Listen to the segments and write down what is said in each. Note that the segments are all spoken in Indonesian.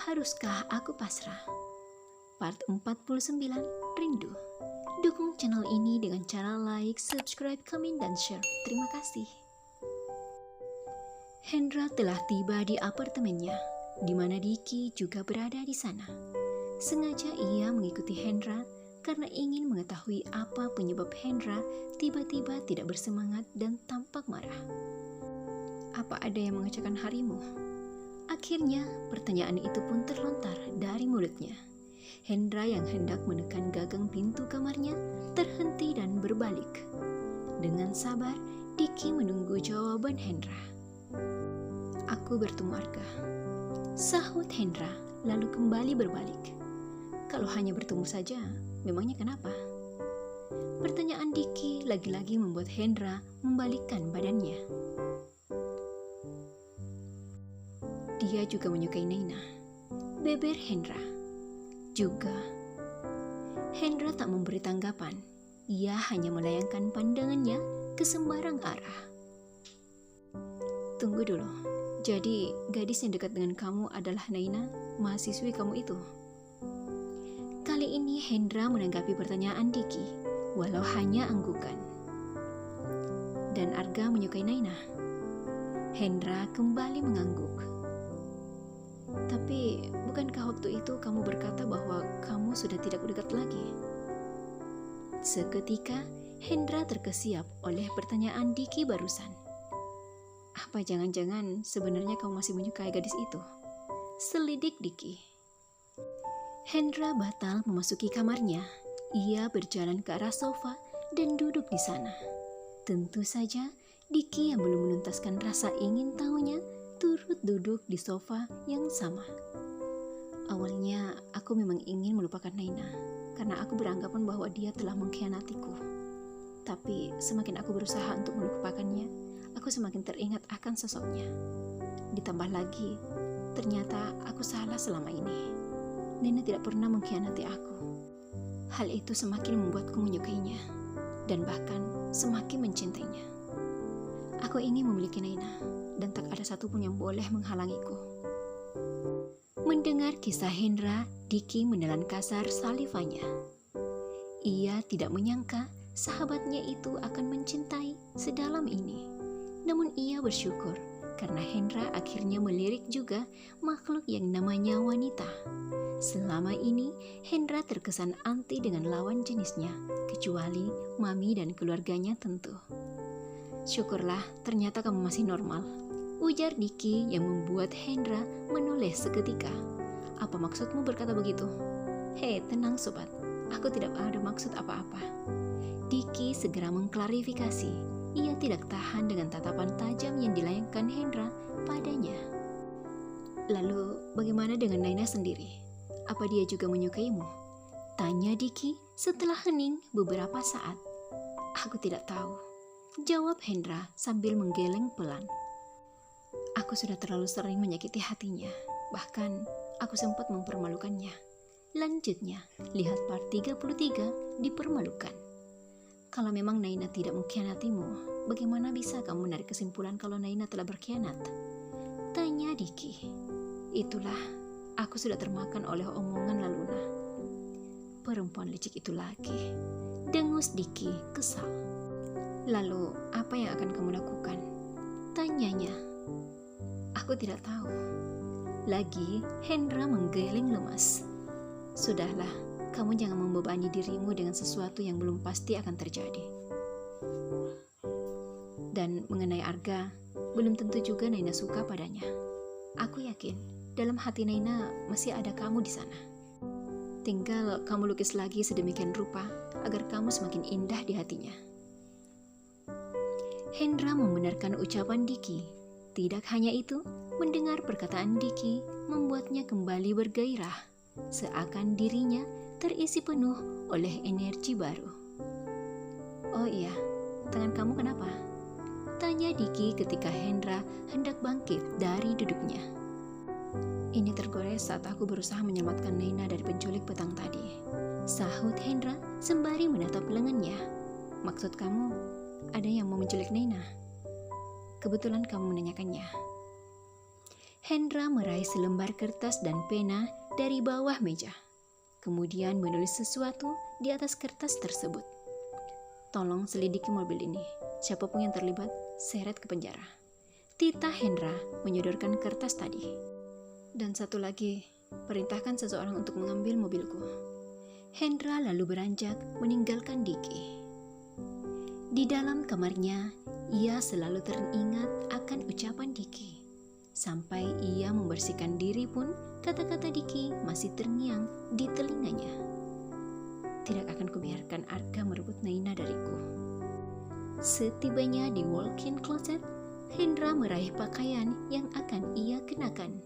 Haruskah aku pasrah? Part 49, Rindu. Dukung channel ini dengan cara like, subscribe, komen, dan share. Terima kasih. Hendra telah tiba di apartemennya, di mana Diki juga berada di sana. Sengaja ia mengikuti Hendra karena ingin mengetahui apa penyebab Hendra tiba-tiba tidak bersemangat dan tampak marah. Apa ada yang mengecewakan harimu? Akhirnya, pertanyaan itu pun terlontar dari mulutnya. Hendra yang hendak menekan gagang pintu kamarnya terhenti dan berbalik. Dengan sabar, Diki menunggu jawaban Hendra. Aku bertemu Arga, sahut Hendra lalu kembali berbalik. Kalau hanya bertemu saja, memangnya kenapa? Pertanyaan Diki lagi-lagi membuat Hendra membalikkan badannya. Dia juga menyukai Naina, beber Hendra. Juga. Hendra tak memberi tanggapan. Ia hanya melayangkan pandangannya ke sembarang arah. Tunggu dulu. Jadi, gadis yang dekat dengan kamu adalah Naina, mahasiswi kamu itu? Kali ini Hendra menanggapi pertanyaan Diki, walau hanya anggukan. Dan Arga menyukai Naina. Hendra kembali mengangguk. Tapi, bukankah waktu itu kamu berkata bahwa kamu sudah tidak dekat lagi? Seketika, Hendra terkesiap oleh pertanyaan Diki barusan. Apa jangan-jangan sebenarnya kamu masih menyukai gadis itu? Selidik Diki. Hendra batal memasuki kamarnya. Ia berjalan ke arah sofa dan duduk di sana. Tentu saja, Diki yang belum menuntaskan rasa ingin tahunya turut duduk di sofa yang sama. Awalnya aku memang ingin melupakan Naina karena aku beranggapan bahwa dia telah mengkhianatiku. Tapi semakin aku berusaha untuk melupakannya, aku semakin teringat akan sosoknya. Ditambah lagi, ternyata aku salah selama ini. Naina tidak pernah mengkhianati aku. Hal itu semakin membuatku menyukainya dan bahkan semakin mencintainya. Aku ingin memiliki Naina dan tak ada satupun yang boleh menghalangiku. Mendengar kisah Hendra, Diki menelan kasar salivanya. Ia tidak menyangka sahabatnya itu akan mencintai sedalam ini. Namun ia bersyukur karena Hendra akhirnya melirik juga makhluk yang namanya wanita. Selama ini Hendra terkesan anti dengan lawan jenisnya, kecuali Mami dan keluarganya tentu. Syukurlah ternyata kamu masih normal, ujar Diki yang membuat Hendra menoleh seketika. Apa maksudmu berkata begitu? Hei, tenang sobat, aku tidak ada maksud apa-apa. Diki segera mengklarifikasi. Ia tidak tahan dengan tatapan tajam yang dilayangkan Hendra padanya. Lalu, bagaimana dengan Naina sendiri? Apa dia juga menyukaimu? Tanya Diki setelah hening beberapa saat. Aku tidak tahu, jawab Hendra sambil menggeleng pelan. Aku sudah terlalu sering menyakiti hatinya. Bahkan, aku sempat mempermalukannya. Lanjutnya, lihat part 33, dipermalukan. Kalau memang Naina tidak mengkhianatimu, bagaimana bisa kamu menarik kesimpulan kalau Naina telah berkhianat? Tanya Diki. Itulah, aku sudah termakan oleh omongan Laluna. Perempuan licik itu lagi. Dengus Diki kesal. Lalu, apa yang akan kamu lakukan? Tanyanya. Aku tidak tahu. Lagi, Hendra menggeleng lemas. Sudahlah, kamu jangan membebani dirimu dengan sesuatu yang belum pasti akan terjadi. Dan mengenai Arga, belum tentu juga Naina suka padanya. Aku yakin, dalam hati Naina masih ada kamu di sana. Tinggal kamu lukis lagi sedemikian rupa agar kamu semakin indah di hatinya. Hendra membenarkan ucapan Diki. Tidak hanya itu, mendengar perkataan Diki membuatnya kembali bergairah, seakan dirinya terisi penuh oleh energi baru. Oh iya, tangan kamu kenapa? Tanya Diki ketika Hendra hendak bangkit dari duduknya. Ini tergores saat aku berusaha menyelamatkan Naina dari penculik petang tadi, sahut Hendra sembari menatap lengannya. Maksud kamu, ada yang mau menculik Naina? Kebetulan kamu menanyakannya. Hendra meraih selembar kertas dan pena dari bawah meja. Kemudian menulis sesuatu di atas kertas tersebut. Tolong selidiki mobil ini. Siapapun yang terlibat, seret ke penjara. Titah Hendra menyodorkan kertas tadi. Dan satu lagi, perintahkan seseorang untuk mengambil mobilku. Hendra lalu beranjak meninggalkan Diki. Di dalam kamarnya, ia selalu teringat akan ucapan Diki. Sampai ia membersihkan diri pun, kata-kata Diki masih terngiang di telinganya. Tidak akan kubiarkan Arka merebut Naina dariku. Setibanya di walk-in closet, Hendra meraih pakaian yang akan ia kenakan.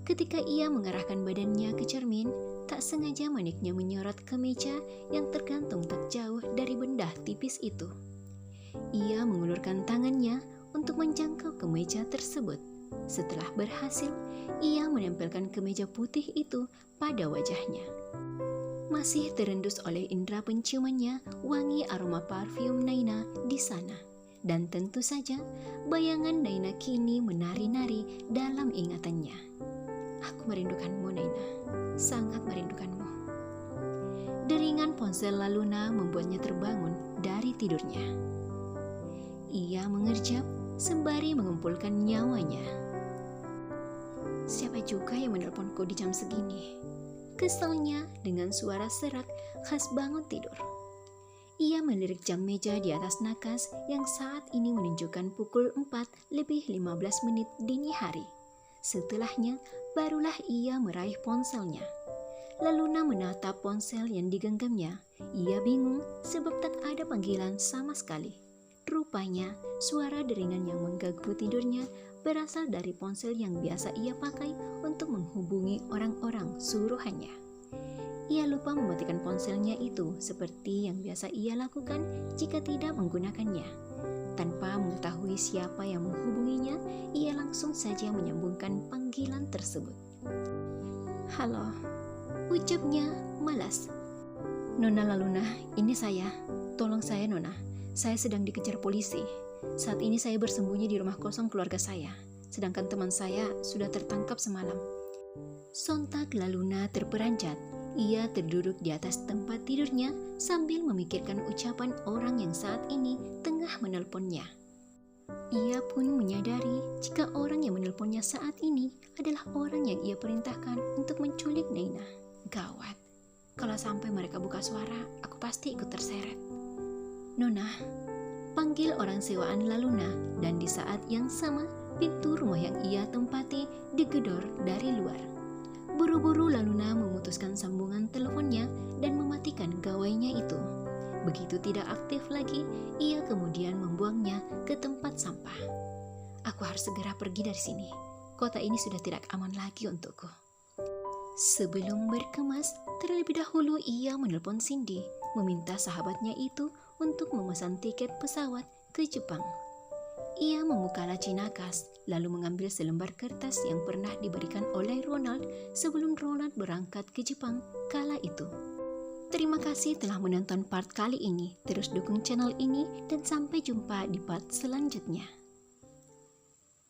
Ketika ia mengarahkan badannya ke cermin, tak sengaja maniknya menyorot ke meja yang tergantung tak jauh dari benda tipis itu. Ia mengulurkan tangannya untuk menjangkau ke meja tersebut. Setelah berhasil, ia menempelkan kemeja putih itu pada wajahnya. Masih terendus oleh indera penciumannya wangi aroma parfum Naina di sana. Dan tentu saja, bayangan Naina kini menari-nari dalam ingatannya. Aku merindukanmu, Naina. Sangat merindukanmu. Deringan ponsel Laluna membuatnya terbangun dari tidurnya. Ia mengerjap sembari mengumpulkan nyawanya. Siapa juga yang menelponku di jam segini? Kesalnya dengan suara serak khas bangun tidur. Ia melirik jam meja di atas nakas yang saat ini menunjukkan pukul 4:15 dini hari. Setelahnya, barulah ia meraih ponselnya. Laluna menatap ponsel yang digenggamnya. Ia bingung sebab tak ada panggilan sama sekali. Rupanya, suara deringan yang mengganggu tidurnya berasal dari ponsel yang biasa ia pakai untuk menghubungi orang-orang suruhannya. Ia lupa mematikan ponselnya itu seperti yang biasa ia lakukan jika tidak menggunakannya. Tanpa mengetahui siapa yang menghubunginya, ia langsung saja menyambungkan panggilan tersebut. Halo, ucapnya malas. Nona Laluna, ini saya. Tolong saya, Nona. Saya sedang dikejar polisi. Saat ini saya bersembunyi di rumah kosong keluarga saya, sedangkan teman saya sudah tertangkap semalam. Sontak Laluna terperanjat. Ia terduduk di atas tempat tidurnya sambil memikirkan ucapan orang yang saat ini tengah menelponnya. Ia pun menyadari jika orang yang menelponnya saat ini adalah orang yang ia perintahkan untuk menculik Naina. Gawat, kalau sampai mereka buka suara, aku pasti ikut terseret. Nona, panggil orang sewaan Laluna, dan di saat yang sama pintu rumah yang ia tempati digedor dari luar. Buru-buru Laluna memutuskan sambungan teleponnya dan mematikan gawainya itu. Begitu tidak aktif lagi, ia kemudian membuangnya ke tempat sampah. Aku harus segera pergi dari sini. Kota ini sudah tidak aman lagi untukku. Sebelum berkemas, terlebih dahulu ia menelpon Cindy, meminta sahabatnya itu untuk memesan tiket pesawat ke Jepang. Ia membuka laci nakas, lalu mengambil selembar kertas yang pernah diberikan oleh Ronald sebelum Ronald berangkat ke Jepang kala itu. Terima kasih telah menonton part kali ini. Terus dukung channel ini dan sampai jumpa di part selanjutnya.